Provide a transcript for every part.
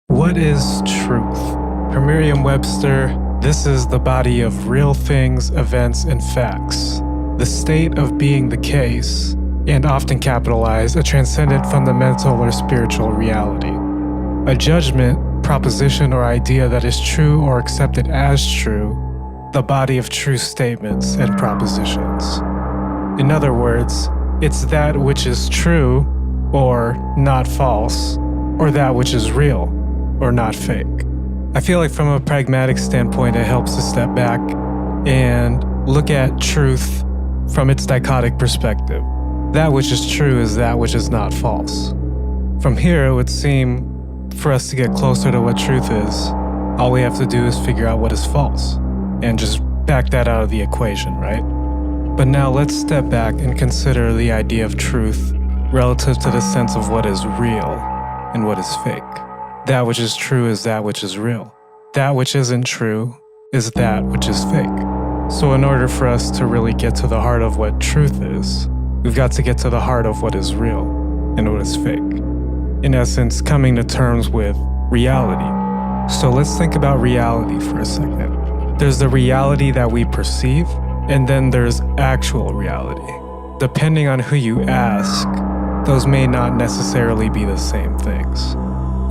What is truth? Per Merriam-Webster, this is the body of real things, events, and facts, the state of being the case, and often capitalized, a transcendent fundamental or spiritual reality. A judgment, proposition, or idea that is true or accepted as true, the body of true statements and propositions. In other words, it's that which is true or not false, or that which is real or not fake. I feel like from a pragmatic standpoint, it helps to step back and look at truth from its dichotic perspective. That which is true is that which is not false. From here, it would seem for us to get closer to what truth is, all we have to do is figure out what is false and just back that out of the equation, right? But now let's step back and consider the idea of truth relative to the sense of what is real and what is fake. That which is true is that which is real. That which isn't true is that which is fake. So in order for us to really get to the heart of what truth is, we've got to get to the heart of what is real and what is fake. In essence, coming to terms with reality. So let's think about reality for a second. There's the reality that we perceive, and then there's actual reality. Depending on who you ask, those may not necessarily be the same things.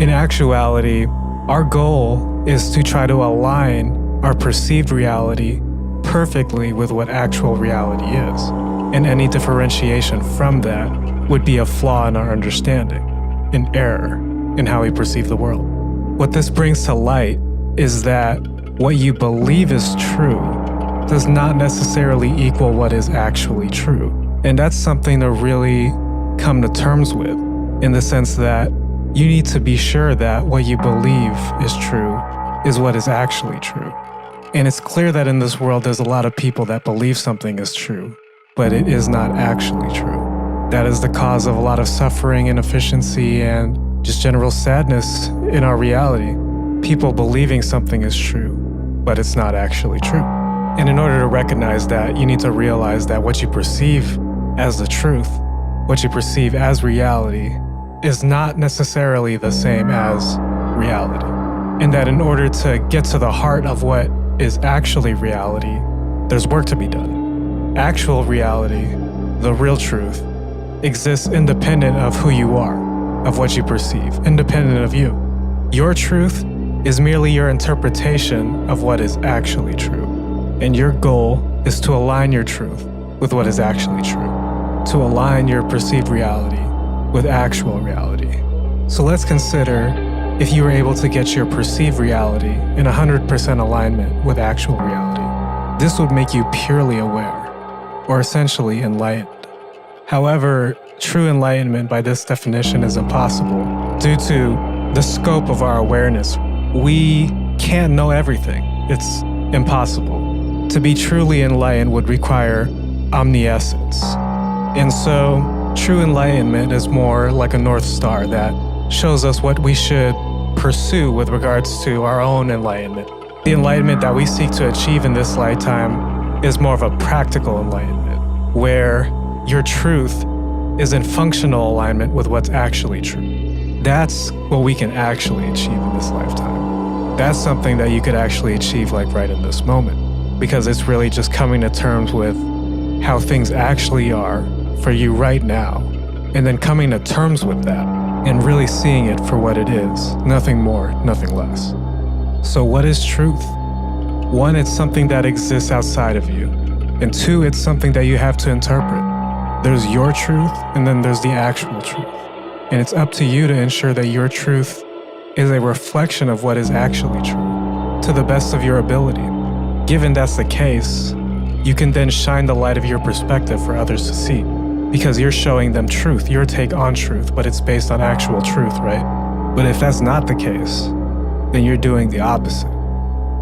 In actuality, our goal is to try to align our perceived reality perfectly with what actual reality is. And any differentiation from that would be a flaw in our understanding, an error in how we perceive the world. What this brings to light is that what you believe is true does not necessarily equal what is actually true. And that's something to really come to terms with, in the sense that you need to be sure that what you believe is true is what is actually true. And it's clear that in this world there's a lot of people that believe something is true, but it is not actually true. That is the cause of a lot of suffering, inefficiency, and just general sadness in our reality. People believing something is true, but it's not actually true. And in order to recognize that, you need to realize that what you perceive as the truth, what you perceive as reality, is not necessarily the same as reality. And that in order to get to the heart of what is actually reality, there's work to be done. Actual reality, the real truth, exists independent of who you are, of what you perceive, independent of you. Your truth is merely your interpretation of what is actually true. And your goal is to align your truth with what is actually true, to align your perceived reality with actual reality. So let's consider if you were able to get your perceived reality in 100% alignment with actual reality. This would make you purely aware, or essentially enlightened. However, true enlightenment by this definition is impossible due to the scope of our awareness. We can't know everything. It's impossible. To be truly enlightened would require omniscience. And so, true enlightenment is more like a North Star that shows us what we should pursue with regards to our own enlightenment. The enlightenment that we seek to achieve in this lifetime is more of a practical enlightenment, where your truth is in functional alignment with what's actually true. That's what we can actually achieve in this lifetime. That's something that you could actually achieve like right in this moment, because it's really just coming to terms with how things actually are for you right now, and then coming to terms with that and really seeing it for what it is, nothing more, nothing less. So what is truth? One, it's something that exists outside of you. And two, it's something that you have to interpret. There's your truth, and then there's the actual truth. And it's up to you to ensure that your truth is a reflection of what is actually true, to the best of your ability. Given that's the case, you can then shine the light of your perspective for others to see, because you're showing them truth, your take on truth, but it's based on actual truth, right? But if that's not the case, then you're doing the opposite.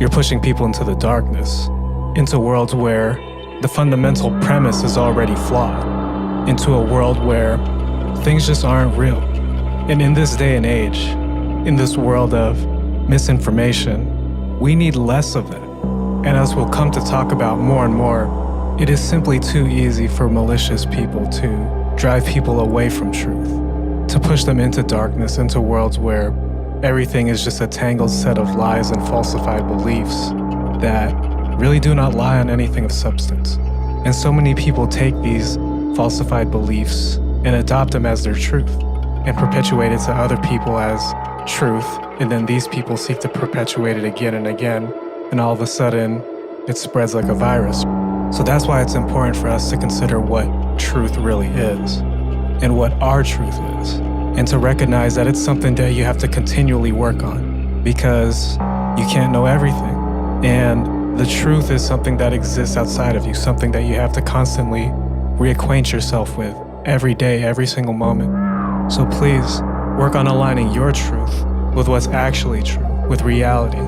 You're pushing people into the darkness, into worlds where the fundamental premise is already flawed, into a world where things just aren't real. And in this day and age, in this world of misinformation, we need less of it. And as we'll come to talk about more and more, it is simply too easy for malicious people to drive people away from truth, to push them into darkness, into worlds where everything is just a tangled set of lies and falsified beliefs that really do not lie on anything of substance. And so many people take these falsified beliefs and adopt them as their truth and perpetuate it to other people as truth, and then these people seek to perpetuate it again and again, and all of a sudden it spreads like a virus. So that's why it's important for us to consider what truth really is and what our truth is, and to recognize that it's something that you have to continually work on, because you can't know everything. And the truth is something that exists outside of you, something that you have to constantly reacquaint yourself with every day, every single moment. So please, work on aligning your truth with what's actually true, with reality.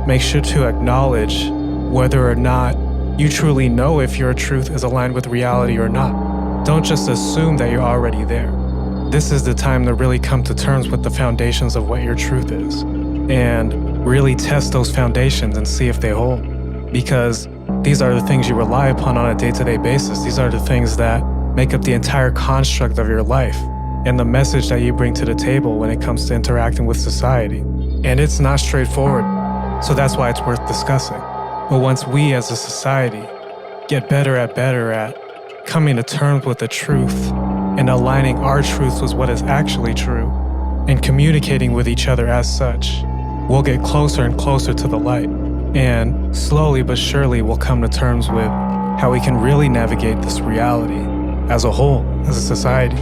Make sure to acknowledge whether or not you truly know if your truth is aligned with reality or not. Don't just assume that you're already there. This is the time to really come to terms with the foundations of what your truth is, and really test those foundations and see if they hold. Because these are the things you rely upon on a day-to-day basis. These are the things that make up the entire construct of your life and the message that you bring to the table when it comes to interacting with society. And it's not straightforward, so that's why it's worth discussing. But once we as a society get better at coming to terms with the truth and aligning our truths with what is actually true and communicating with each other as such, we'll get closer and closer to the light. And slowly but surely we'll come to terms with how we can really navigate this reality as a whole, as a society.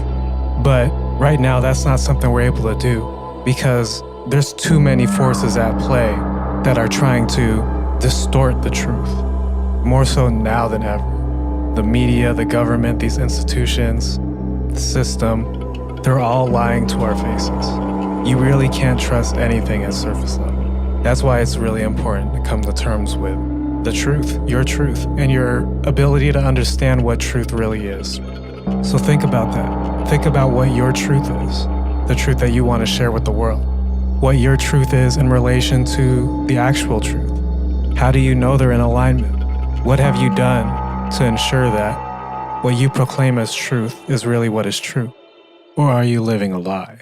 But right now, that's not something we're able to do, because there's too many forces at play that are trying to distort the truth, more so now than ever. The media, the government, these institutions, the system, they're all lying to our faces. You really can't trust anything at surface level. That's why it's really important to come to terms with the truth, and your ability to understand what truth really is. So think about that. Think about what your truth is, the truth that you want to share with the world. What your truth is in relation to the actual truth. How do you know they're in alignment? What have you done to ensure that what you proclaim as truth is really what is true? Or are you living a lie?